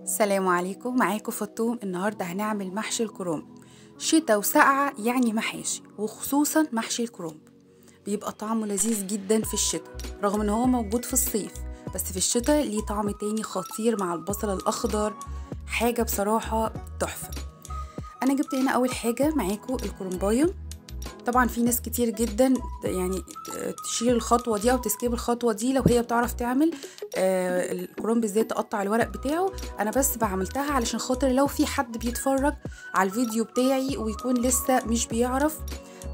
السلام عليكم، معاكم فطوم. النهاردة هنعمل محشي الكرنب. شتا وسقعة يعني محاشي، وخصوصا محشي الكرنب بيبقى طعمه لذيذ جدا في الشتا رغم ان هو موجود في الصيف، بس في الشتا ليه طعم تاني خطير مع البصل الأخضر. حاجة بصراحة تحفة. أنا جبت هنا أول حاجة معاكم الكرنباية. طبعا في ناس كتير جدا يعني تشيل الخطوة دي او تسكيب الخطوة دي لو هي بتعرف تعمل الكرنب ازاي تقطع الورق بتاعه. انا بس بعملتها علشان خاطر لو في حد بيتفرج على الفيديو بتاعي ويكون لسه مش بيعرف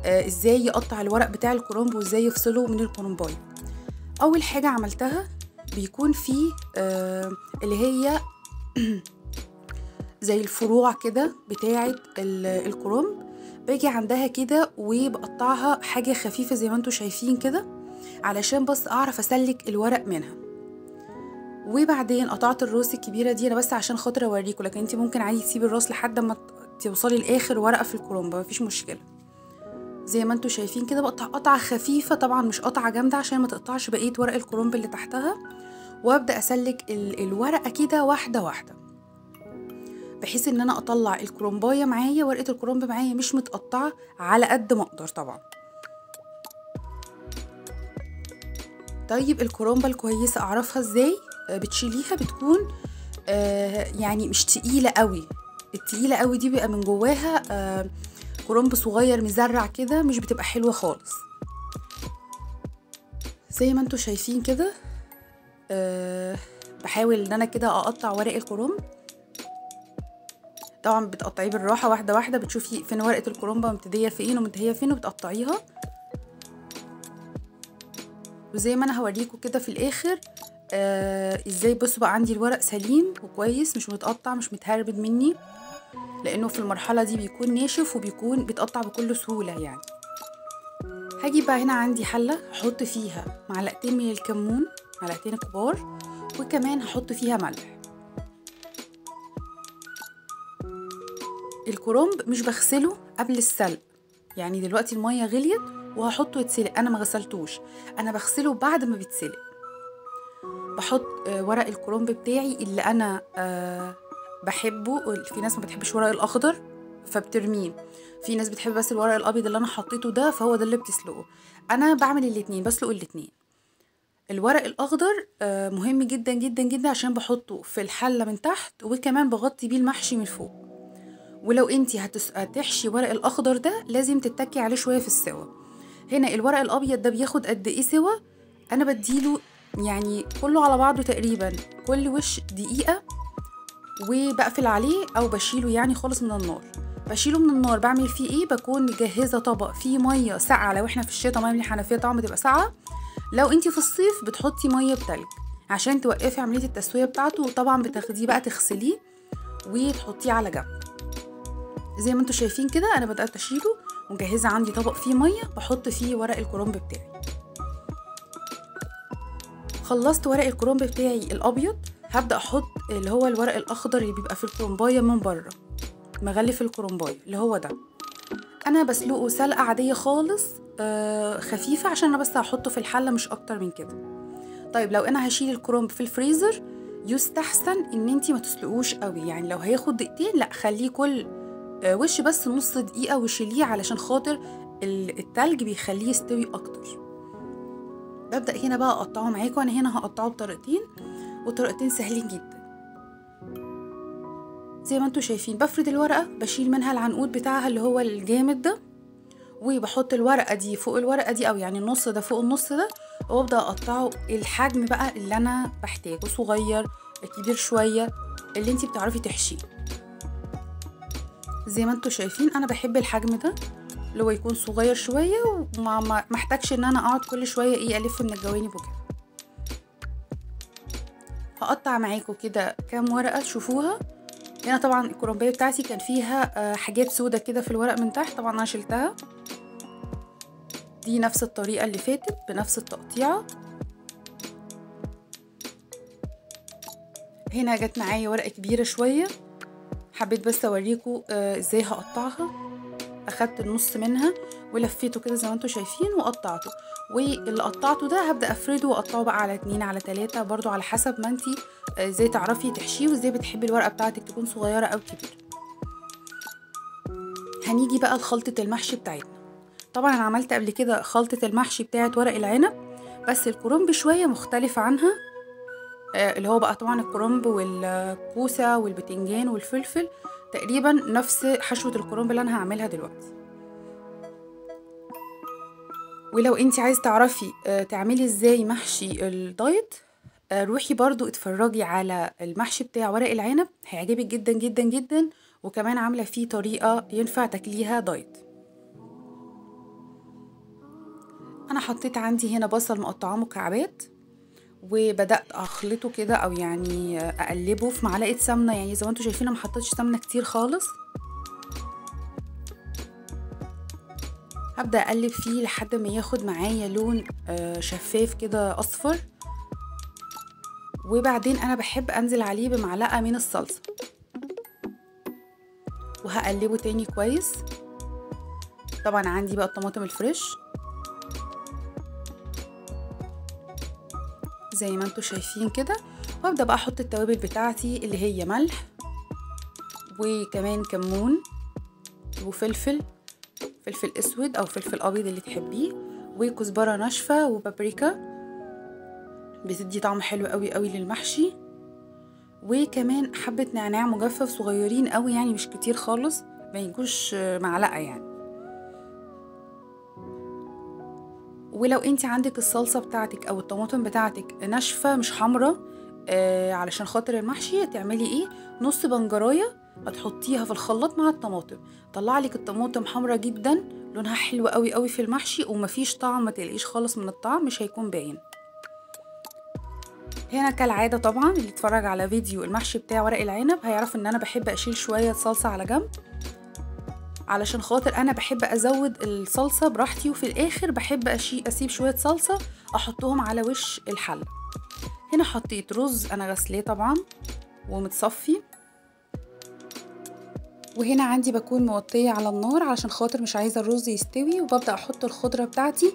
ازاي يقطع الورق بتاع الكرنب وازاي يفصله من الكرنباية. اول حاجة عملتها بيكون فيه اللي هي زي الفروع كده بتاعة الكرنب، باجي عندها كده وبقطعها حاجة خفيفة زي ما انتوا شايفين كده علشان بس اعرف اسلك الورق منها. وبعدين قطعت الراس الكبيرة دي انا بس عشان خاطر اوريكم، لكن انت ممكن عادي تسيبي الراس لحد ما توصلي لاخر ورقة في الكرنب، مفيش مشكلة. زي ما انتوا شايفين كده بقطع قطعة خفيفة، طبعا مش قطعة جامدة عشان ما تقطعش بقية ورق الكرنب اللي تحتها. وابدأ اسلك الورقة كده واحدة واحدة بحيث ان انا اطلع الكرنبايه معايا، ورقه الكرنب معايا مش متقطعه على قد ما اقدر طبعا. طيب الكرنبه الكويسه اعرفها ازاي؟ بتشيليها بتكون يعني مش تقيله قوي. التقيله قوي دي بيبقى من جواها كرنب صغير مزرع كده، مش بتبقى حلوه خالص. زي ما انتوا شايفين كده بحاول ان انا كده اقطع ورق الكرنب. طبعا بتقطعيه بالراحه واحده واحده، بتشوفي فين ورقه الكرنبه مبتديه فين ومنتهيه فين وبتقطعيها. وزي ما انا هوريكم كده في الاخر ازاي. بصوا بقى عندي الورق سليم وكويس، مش متقطع مش متهربد مني، لانه في المرحله دي بيكون ناشف وبيكون بيتقطع بكل سهوله يعني. هاجي بقى هنا عندي حله هحط فيها معلقتين من الكمون، معلقتين كبار، وكمان هحط فيها ملح. الكرنب مش بغسله قبل السلق، يعني دلوقتي الميه غليت وهحطه يتسلق، انا ما غسلتوش، انا بغسله بعد ما بيتسلق. بحط ورق الكرنب بتاعي اللي انا بحبه. في ناس ما بتحبش ورق الاخضر فبترميه، في ناس بتحب بس الورق الابيض اللي انا حطيته ده، فهو ده اللي بتسلقه. انا بعمل الاتنين، بسلق الاتنين. الورق الاخضر مهم جدا جدا جدا عشان بحطه في الحله من تحت، وكمان بغطي بيه المحشي من فوق. ولو انتي هتحشي ورق الاخضر ده لازم تتكي عليه شويه في السوا. هنا الورق الابيض ده بياخد قد ايه سوا؟ انا بديله يعني كله على بعضه تقريبا كل وش دقيقه، وبقفل عليه او بشيله يعني خالص من النار. بشيله من النار بعمل فيه ايه؟ بكون مجهزه طبق فيه ميه ساقعه، لو احنا في الشتاء ميه من الحنفيه طبعا بتبقى ساقعه، لو انتي في الصيف بتحطي ميه بتلج عشان توقفي عمليه التسويه بتاعته. وطبعا بتاخديه بقى تغسليه وتحطيه على جنب. زي ما انتوا شايفين كده انا بدات اشيله ومجهزه عندي طبق فيه ميه بحط فيه ورق الكرنب بتاعي. خلصت ورق الكرنب بتاعي الابيض، هبدا احط اللي هو الورق الاخضر اللي بيبقى في الكرنبايه من بره، مغلف الكرنبايه اللي هو ده. انا بسلقه سلقه عاديه خالص خفيفه عشان انا بس هحطه في الحله مش اكتر من كده. طيب لو انا هشيل الكرنب في الفريزر يستحسن ان انتي ما تسلقوش قوي، يعني لو هياخد دقيقتين لا خليه كل وش بس نص دقيقه وشيليه علشان خاطر التلج بيخليه يستوي اكتر. ببدأ هنا بقى اقطعه معاكم. انا هنا هقطعه بطريقتين وطريقتين سهلين جدا. زي ما انتوا شايفين بفرد الورقة، بشيل منها العنقود بتاعها اللي هو الجامد ده، وبحط الورقة دي فوق الورقة دي، او يعني النص ده فوق النص ده، وابدأ اقطعه الحجم بقى اللي انا بحتاجه، صغير كبير شوية اللي انتي بتعرفي تحشيه. زي ما انتوا شايفين انا بحب الحجم ده اللي هو يكون صغير شويه وما محتاجش ان انا اقعد كل شويه الف من الجوانب وكده. هقطع معاكم كده كام ورقه تشوفوها. هنا طبعا الكرنبايه بتاعتي كان فيها حاجات سودا كده في الورق من تحت، طبعا انا شلتها. دي نفس الطريقه اللي فاتت بنفس التقطيعه. هنا جت معايا ورقه كبيره شويه، حبيت بس اوريكم ازاي هقطعها. اخدت النص منها ولفيته كده زي ما انتم شايفين وقطعته، واللي قطعته ده هبدأ افرده واقطعه بقى على 2 على 3 برضو على حسب ما انتي ازاي تعرفي تحشيه وازاي بتحبي الورقة بتاعتك تكون صغيرة او كبيرة. هنيجي بقى لخلطة المحشي بتاعتنا. طبعا انا عملت قبل كده خلطة المحشي بتاعت ورق العنب، بس الكرنب شوية مختلف عنها، اللي هو بقى طبعا الكرنب والكوسة والبتنجان والفلفل تقريبا نفس حشوة الكرنب اللي انا هعملها دلوقتي. ولو انتي عايز تعرفي تعملي ازاي محشي الدايت، روحي برضو اتفرجي على المحشي بتاع ورق العنب، هيعجبك جدا جدا جدا، وكمان عاملة فيه طريقة ينفع تاكليها دايت. انا حطيت عندي هنا بصل مقطعاه مكعبات، وبدأت اخلطه كده او يعني اقلبه في معلقة سمنة، يعني زي ما انتوا شايفين ما حطيتش سمنة كتير خالص. هبدأ اقلب فيه لحد ما ياخد معايا لون شفاف كده اصفر، وبعدين انا بحب انزل عليه بمعلقة من الصلصة وهقلبه تاني كويس. طبعا عندي بقى الطماطم الفريش زي ما انتوا شايفين كده، وابدأ بقى احط التوابل بتاعتي اللي هي ملح وكمان كمون وفلفل اسود او فلفل ابيض اللي تحبيه، وكزبرة ناشفة وبابريكا بتدي طعم حلو قوي قوي للمحشي، وكمان حبة نعناع مجفف صغيرين قوي يعني مش كتير خالص، ما يجوش معلقة يعني. ولو انت عندك الصلصة بتاعتك او الطماطم بتاعتك ناشفة مش حمرة علشان خاطر المحشي، تعملي ايه؟ نص بنجراية هتحطيها في الخلاط مع الطماطم، طلع لك الطماطم حمرة جدا لونها حلو قوي قوي في المحشي، ومفيش طعم، ما تقلقيش خالص من الطعم، مش هيكون باين. هنا كالعادة طبعا اللي اتفرج على فيديو المحشي بتاع ورق العنب هيعرف ان انا بحب اشيل شوية صلصة على جنب، علشان خاطر انا بحب ازود الصلصة براحتي، وفي الاخر بحب اسيب شوية صلصة احطهم على وش الحلة. هنا حطيت رز انا غسلاه طبعا ومتصفي، وهنا عندي بكون موطية على النار علشان خاطر مش عايزة الرز يستوي، وببدأ احط الخضرة بتاعتي.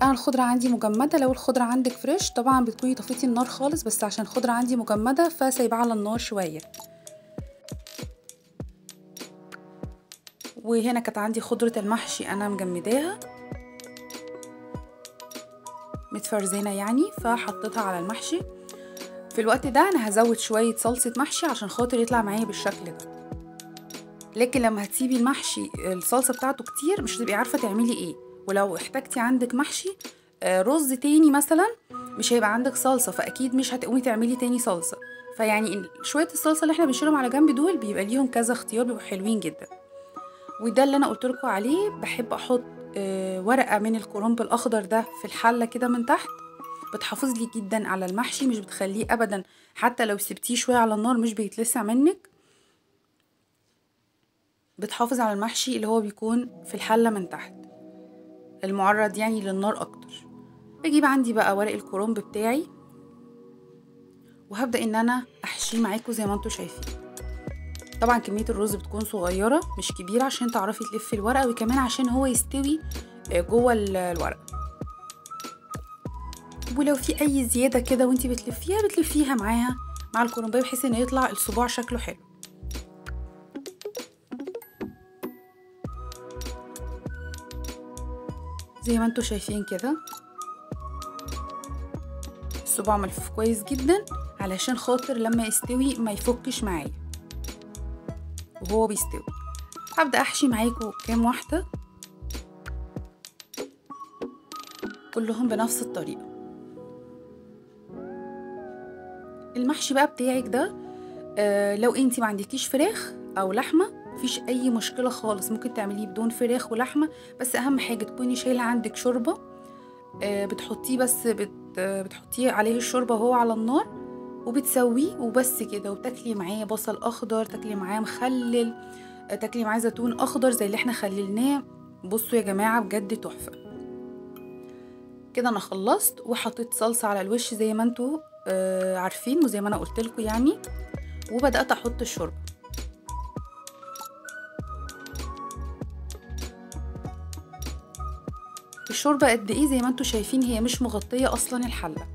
انا الخضرة عندي مجمدة، لو الخضرة عندك فريش طبعا بتكوني طفيتي النار خالص، بس عشان الخضرة عندي مجمدة فسايبها على النار شوية. وهنا كانت عندي خضرة المحشي انا مجمداها متفرزنة يعني، فحطيتها على المحشي. في الوقت ده انا هزود شوية صلصة محشي عشان خاطر يطلع معايا بالشكل ده، لكن لما هتسيبي المحشي الصلصة بتاعته كتير مش هتبقي عارفة تعملي ايه. ولو احتاجتي عندك محشي رز تاني مثلا مش هيبقى عندك صلصة، فاكيد مش هتقومي تعملي تاني صلصة، فيعني شوية الصلصة اللي احنا بنشيلهم على جنب دول بيبقى ليهم كذا اختيار، بيبقوا حلوين جدا. وده اللي انا قلتلكوا عليه، بحب احط ورقة من الكرنب الاخضر ده في الحلة كده من تحت، بتحافظ لي جدا على المحشي، مش بتخليه ابدا حتى لو سبتيه شوية على النار مش بيتلسع منك، بتحافظ على المحشي اللي هو بيكون في الحلة من تحت المعرض يعني للنار اكتر. بجيب عندي بقى ورق الكرنب بتاعي وهبدأ ان انا احشيه معاكم زي ما انتوا شايفين. طبعا كمية الرز بتكون صغيرة مش كبيرة عشان تعرفي تلفي الورقة، وكمان عشان هو يستوي جوه الورقة. ولو في اي زيادة كده وانتي بتلفيها معاها مع الكرنبايه بحيث ان يطلع الصباع شكله حلو. زي ما انتوا شايفين كده الصباع ملفوف كويس جدا علشان خاطر لما يستوي ما يفكش معايا وهو بيستوي. هبدأ احشي معاكم كام واحدة كلهم بنفس الطريقة. المحشي بقى بتاعك ده لو انتي ما عندكيش فراخ او لحمة مفيش اي مشكلة خالص، ممكن تعمليه بدون فراخ ولحمة، بس اهم حاجة تكوني شايلة عندك شوربة بتحطيه بس بتحطيه عليه الشوربة وهو على النار وبتسويه وبس كده، وتاكلي معاه بصل اخضر، تاكلي معاه مخلل، تاكلي معاه زيتون اخضر زي اللي احنا خللناه. بصوا يا جماعة بجد تحفة. كده انا خلصت وحطيت صلصة على الوش زي ما انتوا عارفين وزي ما انا قلتلكوا يعني، وبدأت احط الشوربة. الشوربة قد ايه؟ زي ما انتوا شايفين هي مش مغطية اصلا الحلة،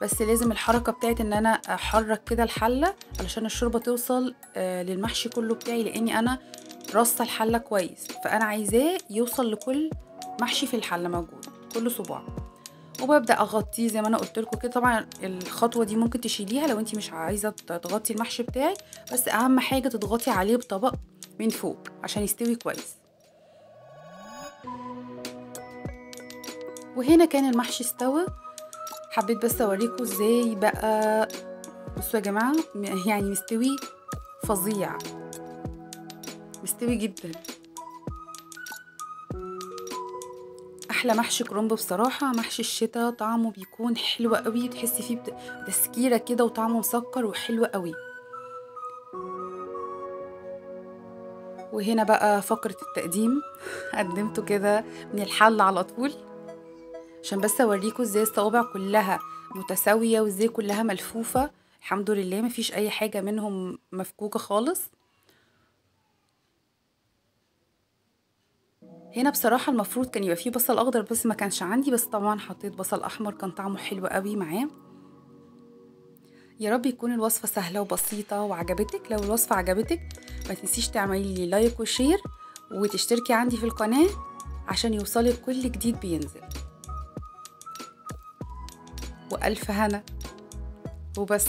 بس لازم الحركة بتاعت ان انا احرك كده الحلة علشان الشوربة توصل للمحشي كله بتاعي، لاني انا رصة الحلة كويس، فانا عايزاه يوصل لكل محشي في الحلة موجود، كل صباع. وببدأ اغطيه زي ما انا قلت لكم كده. طبعا الخطوة دي ممكن تشيليها لو انتي مش عايزة تغطي المحشي بتاعك، بس اهم حاجة تضغطي عليه بطبق من فوق عشان يستوي كويس. وهنا كان المحشي استوى. حبيت بس اوريكم ازاي بقى. بصوا يا جماعة، يعني مستوي فظيع، مستوي جدا. احلى محشي كرنب بصراحة. محشي الشتا طعمه بيكون حلو قوي، تحسي فيه بتسكيرة كده، وطعمه مسكر وحلو قوي. وهنا بقى فقرة التقديم. قدمته كده من الحل على طول، عشان بس اوريكم ازاي الصوابع كلها متساوية وازاي كلها ملفوفة. الحمد لله مفيش اي حاجة منهم مفكوكة خالص. هنا بصراحة المفروض كان يبقى فيه بصل اخضر بس ما كانش عندي، بس طبعا حطيت بصل احمر كان طعمه حلو قوي معاه. يا رب يكون الوصفة سهلة وبسيطة وعجبتك. لو الوصفة عجبتك ما تنسيش تعملي لي لايك وشير وتشتركي عندي في القناة عشان يوصلك كل جديد بينزل. وألف هنا وبس.